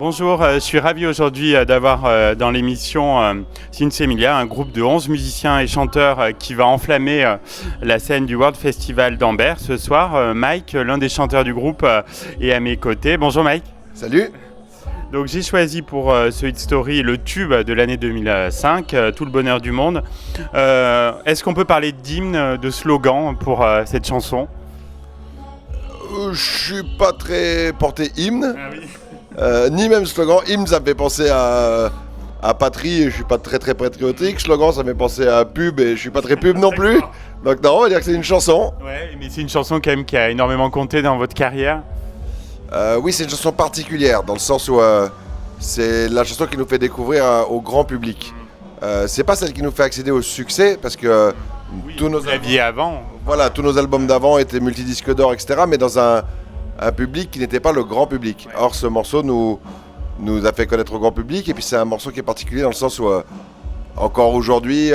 Bonjour, je suis ravi aujourd'hui d'avoir dans l'émission Sinsemilia, un groupe de 11 musiciens et chanteurs qui va enflammer la scène du World Festival d'Ambert ce soir. Mike, l'un des chanteurs du groupe, est à mes côtés. Bonjour Mike. Salut. Donc j'ai choisi pour ce Hit Story le tube de l'année 2005, Tout le bonheur du monde. Est-ce qu'on peut parler d'hymne, de slogan pour cette chanson ? Je suis pas très porté hymne. Ah oui. Ni même slogan. Hymne, ça me fait penser à patrie et je suis pas très patriotique. Slogan, ça me fait penser à pub et je suis pas très pub non plus. Donc non, on va dire que c'est une chanson. Ouais, mais c'est une chanson quand même qui a énormément compté dans votre carrière. Oui, c'est une chanson particulière dans le sens où c'est la chanson qui nous fait découvrir au grand public. C'est pas celle qui nous fait accéder au succès parce que tous nos albums d'avant étaient multidisques d'or, etc. Mais dans un public qui n'était pas le grand public. Ouais. Or, ce morceau nous a fait connaître au grand public. Et puis, c'est un morceau qui est particulier dans le sens où, encore aujourd'hui,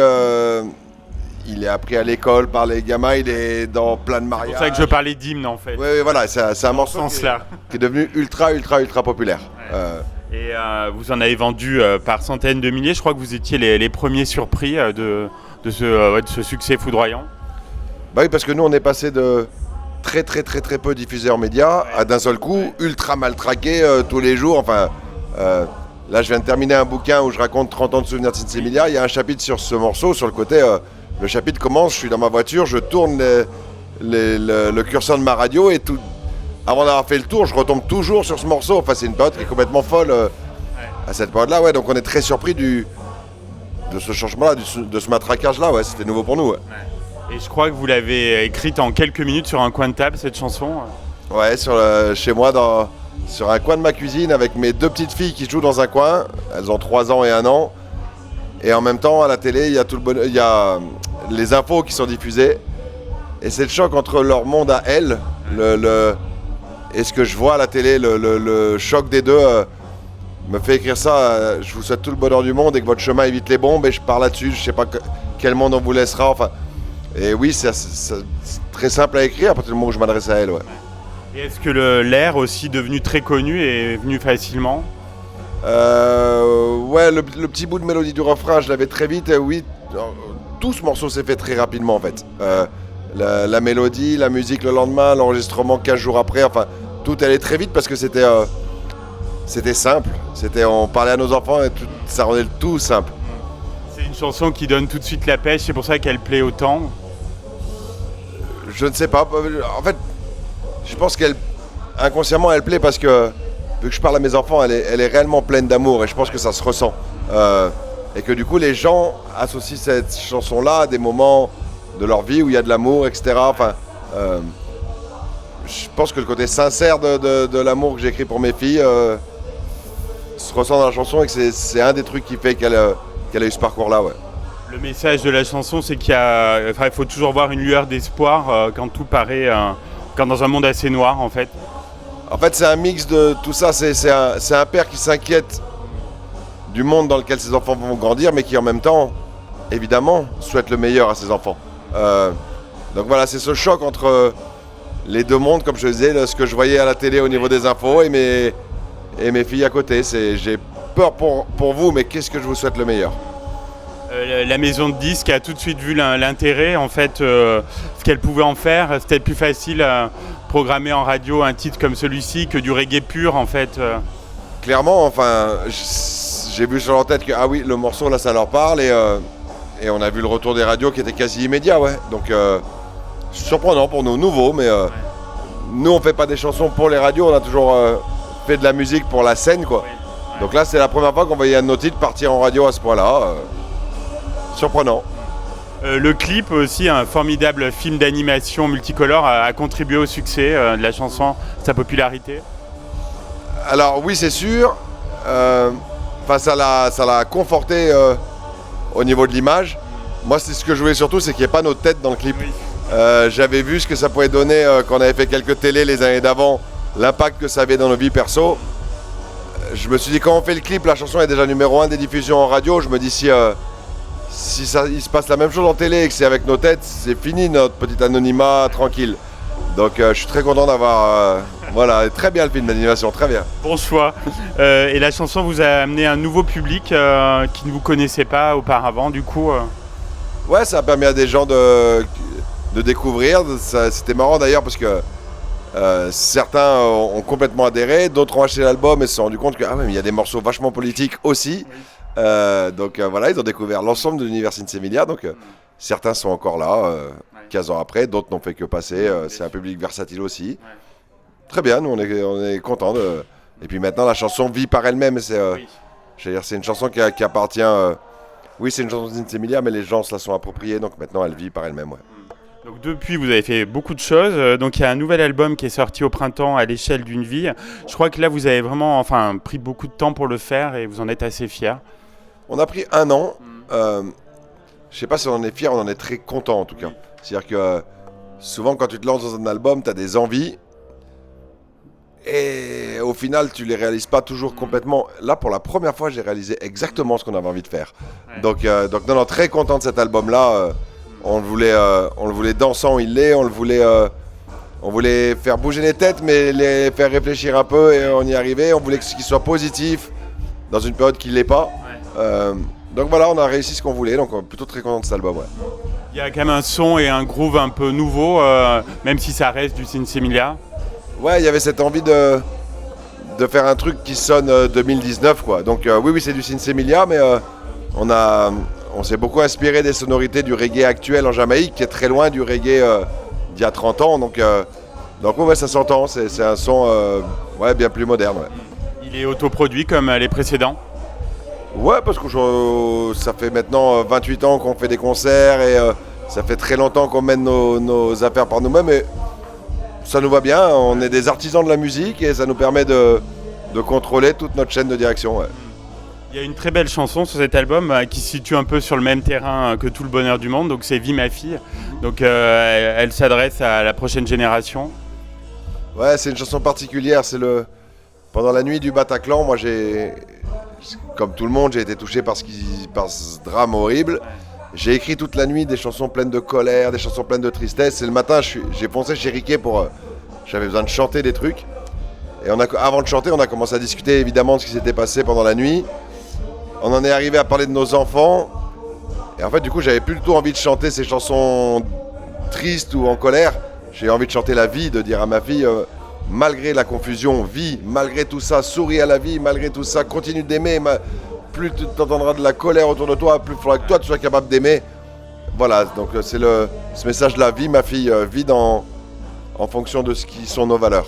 il est appris à l'école par les gamins. Il est dans plein de mariages. C'est pour ça que je parlais d'hymne, en fait. Oui, voilà. C'est un morceau qui est devenu ultra populaire. Ouais. Et vous en avez vendu par centaines de milliers. Je crois que vous étiez les premiers surpris de ce succès foudroyant. Bah oui, parce que nous, on est passé de très peu diffusé en médias, à d'un seul coup, ultra mal traqué tous les jours. Enfin, là, je viens de terminer un bouquin où je raconte 30 ans de souvenirs de Sinsemilia. Il y a un chapitre sur ce morceau, sur le côté. Le chapitre commence, je suis dans ma voiture, je tourne le curseur de ma radio et tout. Avant d'avoir fait le tour, je retombe toujours sur ce morceau. Enfin, c'est une période qui est complètement folle à cette période-là. Ouais, donc on est très surpris de ce changement-là, de ce matraquage-là. Ouais, c'était nouveau pour nous. Ouais. Et je crois que vous l'avez écrite en quelques minutes sur un coin de table, cette chanson. Ouais, chez moi, sur un coin de ma cuisine, avec mes deux petites filles qui jouent dans un coin. Elles ont 3 ans et 1 an. Et en même temps, à la télé, il y a les infos qui sont diffusées. Et c'est le choc entre leur monde à elles, et ce que je vois à la télé, le choc des deux me fait écrire ça. Je vous souhaite tout le bonheur du monde et que votre chemin évite les bombes. Et je pars là-dessus, je sais pas quel monde on vous laissera. Enfin, et oui, c'est très simple à écrire à partir du moment où je m'adresse à elle. Ouais. Et est-ce que l'air aussi devenu très connu est venu facilement ? Ouais, le petit bout de mélodie du refrain, je l'avais très vite. Oui, tout ce morceau s'est fait très rapidement en fait. La mélodie, la musique le lendemain, l'enregistrement 15 jours après. Enfin, tout allait très vite parce que c'était simple. On parlait à nos enfants et ça rendait le tout simple. C'est une chanson qui donne tout de suite la pêche, c'est pour ça qu'elle plaît autant. Je ne sais pas. En fait, je pense qu'inconsciemment, elle plaît parce que, vu que je parle à mes enfants, elle est réellement pleine d'amour et je pense que ça se ressent. Et que du coup, les gens associent cette chanson-là à des moments de leur vie où il y a de l'amour, etc. Enfin, je pense que le côté sincère de l'amour que j'écris pour mes filles se ressent dans la chanson et que c'est un des trucs qui fait qu'elle a eu ce parcours-là. Ouais. Le message de la chanson, c'est il faut toujours voir une lueur d'espoir quand tout paraît, quand dans un monde assez noir, en fait. En fait, c'est un mix de tout ça. C'est un père qui s'inquiète du monde dans lequel ses enfants vont grandir, mais qui en même temps, évidemment, souhaite le meilleur à ses enfants. Donc voilà, c'est ce choc entre les deux mondes, comme je disais, ce que je voyais à la télé au niveau des infos et mes filles à côté. J'ai peur pour vous, mais qu'est-ce que je vous souhaite le meilleur. La maison de disques a tout de suite vu l'intérêt, en fait, ce qu'elle pouvait en faire. C'était plus facile à programmer en radio un titre comme celui-ci que du reggae pur, en fait. Clairement, enfin, j'ai vu sur leur tête que, ah oui, le morceau, là, ça leur parle, et on a vu le retour des radios qui était quasi immédiat, ouais. Donc, surprenant pour nous, nouveau, mais nous, on fait pas des chansons pour les radios, on a toujours fait de la musique pour la scène, quoi. Ouais. Donc là, c'est la première fois qu'on voyait un de nos titres partir en radio à ce point-là. Surprenant. Le clip aussi, un formidable film d'animation multicolore, a contribué au succès de la chanson, sa popularité. Alors oui, c'est sûr. Ça l'a conforté au niveau de l'image. Moi, c'est ce que je voulais surtout, c'est qu'il n'y ait pas nos têtes dans le clip. Oui. J'avais vu ce que ça pouvait donner quand on avait fait quelques télés les années d'avant, l'impact que ça avait dans nos vies perso. Je me suis dit, quand on fait le clip, la chanson est déjà numéro 1 des diffusions en radio. Je me dis, si il se passe la même chose en télé et que c'est avec nos têtes, c'est fini notre petit anonymat tranquille. Donc je suis très content d'avoir Voilà, très bien le film d'animation, très bien. Bon choix. Et la chanson vous a amené un nouveau public qui ne vous connaissait pas auparavant, du coup. Ouais, ça a permis à des gens de découvrir. C'était marrant d'ailleurs parce que certains ont complètement adhéré, d'autres ont acheté l'album et se sont rendus compte que ah ouais, mais il y a des morceaux vachement politiques aussi. Oui. Donc voilà, ils ont découvert l'ensemble de l'univers Sinsemilia. Donc certains sont encore là, 15 ans après, d'autres n'ont fait que passer. C'est un public versatile aussi. Ouais. Très bien, nous on est contents. Et puis maintenant, la chanson vit par elle-même. Oui. C'est une chanson qui appartient. Oui, c'est une chanson de Sinsemilia, mais les gens se la sont appropriée, donc maintenant elle vit par elle-même. Ouais. Donc depuis, vous avez fait beaucoup de choses. Donc il y a un nouvel album qui est sorti au printemps, À l'échelle d'une vie. Je crois que là, vous avez vraiment pris beaucoup de temps pour le faire et vous en êtes assez fiers. On a pris 1 an. Je ne sais pas si on en est fier, on en est très content en tout cas. C'est-à-dire que souvent quand tu te lances dans un album, tu as des envies et au final tu les réalises pas toujours complètement. Là pour la première fois j'ai réalisé exactement ce qu'on avait envie de faire. Ouais. Donc non, très content de cet album-là. On le voulait dansant, il l'est, on voulait faire bouger les têtes mais les faire réfléchir un peu et on y arrivait. On voulait qu'il soit positif dans une période qui ne l'est pas. Donc voilà, on a réussi ce qu'on voulait, donc on est plutôt très content de cet album. Ouais. Il y a quand même un son et un groove un peu nouveau, même si ça reste du Sinsemilia. Ouais, il y avait cette envie de faire un truc qui sonne 2019, quoi. Donc oui, c'est du Sinsemilia, mais on s'est beaucoup inspiré des sonorités du reggae actuel en Jamaïque, qui est très loin du reggae d'il y a 30 ans. Donc ouais, ça s'entend, c'est un son bien plus moderne. Ouais. Il est autoproduit comme les précédents. Ouais, parce que ça fait maintenant 28 ans qu'on fait des concerts et ça fait très longtemps qu'on mène nos affaires par nous-mêmes et ça nous va bien. On est des artisans de la musique et ça nous permet de contrôler toute notre chaîne de direction. Ouais. Il y a une très belle chanson sur cet album qui se situe un peu sur le même terrain que Tout le bonheur du monde, donc c'est Vie ma fille. Donc elle s'adresse à la prochaine génération. Ouais, c'est une chanson particulière. Pendant la nuit du Bataclan, moi comme tout le monde, j'ai été touché par ce drame horrible. J'ai écrit toute la nuit des chansons pleines de colère, des chansons pleines de tristesse. Et le matin, j'ai foncé chez Riquet j'avais besoin de chanter des trucs. Et avant de chanter, on a commencé à discuter évidemment de ce qui s'était passé pendant la nuit. On en est arrivé à parler de nos enfants. Et en fait, du coup, j'avais plus du tout envie de chanter ces chansons tristes ou en colère. J'ai envie de chanter la vie, de dire à ma fille... malgré la confusion, vis, malgré tout ça, souris à la vie, malgré tout ça, continue d'aimer. Plus tu entendras de la colère autour de toi, plus il faudra que toi tu sois capable d'aimer. Voilà, donc c'est ce message-là, vis ma fille, vis en fonction de ce qui sont nos valeurs.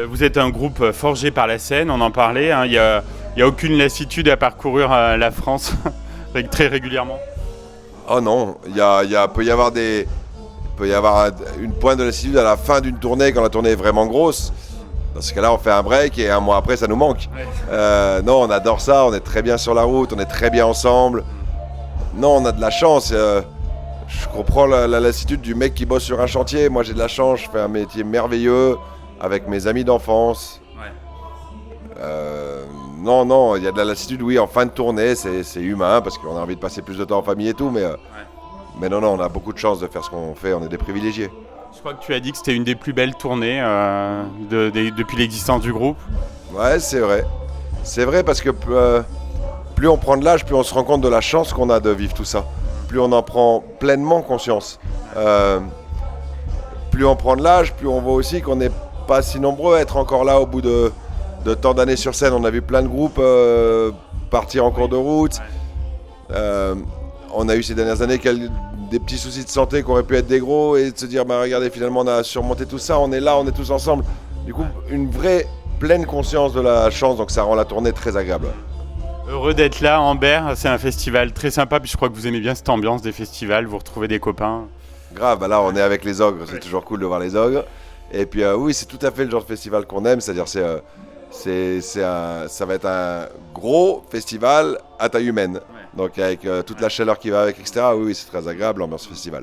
Vous êtes un groupe forgé par la scène, on en parlait. Il n'y a aucune lassitude à parcourir la France très régulièrement. Oh non, peut y avoir une pointe de lassitude à la fin d'une tournée quand la tournée est vraiment grosse. Dans ce cas-là, on fait un break et 1 mois après, ça nous manque. Ouais. Non, on adore ça, on est très bien sur la route, on est très bien ensemble. Non, on a de la chance. Je comprends la lassitude du mec qui bosse sur un chantier. Moi, j'ai de la chance, je fais un métier merveilleux avec mes amis d'enfance. Ouais. Non, il y a de la lassitude, oui, en fin de tournée, c'est humain parce qu'on a envie de passer plus de temps en famille et tout, mais non, on a beaucoup de chance de faire ce qu'on fait, on est des privilégiés. Je crois que tu as dit que c'était une des plus belles tournées depuis l'existence du groupe. Ouais, c'est vrai. C'est vrai parce que plus on prend de l'âge, plus on se rend compte de la chance qu'on a de vivre tout ça. Plus on en prend pleinement conscience. Plus on prend de l'âge, plus on voit aussi qu'on n'est pas si nombreux à être encore là au bout de tant d'années sur scène. On a vu plein de groupes partir en cours de route. On a eu ces dernières années des petits soucis de santé qui auraient pu être des gros et de se dire regardez, finalement on a surmonté tout ça, on est là, on est tous ensemble. Du coup, une vraie pleine conscience de la chance, donc ça rend la tournée très agréable. Heureux d'être là, Ambert, c'est un festival très sympa, puis je crois que vous aimez bien cette ambiance des festivals, vous retrouvez des copains. Grave, là on est avec les ogres, c'est toujours cool de voir les ogres. Et puis oui, c'est tout à fait le genre de festival qu'on aime, c'est-à-dire ça va être un gros festival à taille humaine. Donc avec toute la chaleur qui va avec, etc. Oui, c'est très agréable, l'ambiance festival.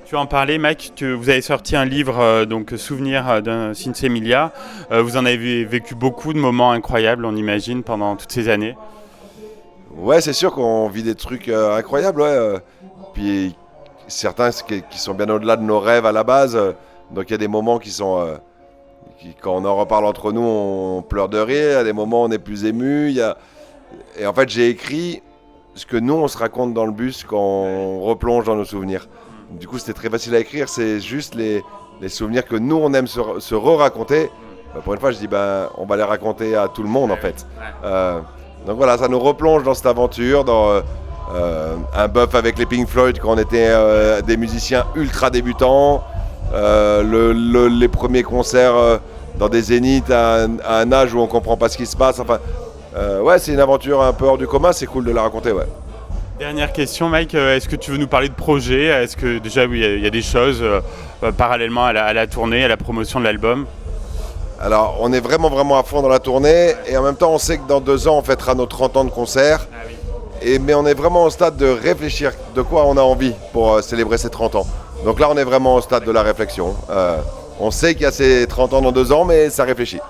Tu en parlais, Mike, vous avez sorti un livre, donc Souvenir d'un Sinsemilia. Vous en avez vécu beaucoup de moments incroyables, on imagine, pendant toutes ces années. Ouais, c'est sûr qu'on vit des trucs incroyables, ouais. Puis certains qui sont bien au-delà de nos rêves à la base. Donc il y a des moments qui sont Quand on en reparle entre nous, on pleure de rire. À des moments, on est plus ému. Et en fait, j'ai écrit ce que nous, on se raconte dans le bus quand on replonge dans nos souvenirs. Du coup, c'était très facile à écrire. C'est juste les souvenirs que nous, on aime se re-raconter. Pour une fois, je dis, on va les raconter à tout le monde, en fait. Donc voilà, ça nous replonge dans cette aventure, dans un bœuf avec les Pink Floyd quand on était des musiciens ultra débutants, les premiers concerts dans des zéniths à un âge où on comprend pas ce qui se passe. Enfin, ouais, c'est une aventure un peu hors du commun, c'est cool de la raconter, ouais. Dernière question, Mike, est-ce que tu veux nous parler de projets? Est-ce que déjà oui, il y a des choses parallèlement à la tournée, à la promotion de l'album? Alors, on est vraiment à fond dans la tournée, et en même temps, on sait que dans 2 ans, on fêtera nos 30 ans de concert. Ah oui. Mais on est vraiment au stade de réfléchir de quoi on a envie pour célébrer ces 30 ans. Donc là, on est vraiment au stade de la réflexion. On sait qu'il y a ces 30 ans dans 2 ans, mais ça réfléchit.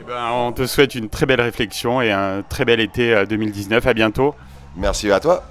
On te souhaite une très belle réflexion et un très bel été 2019. À bientôt. Merci à toi.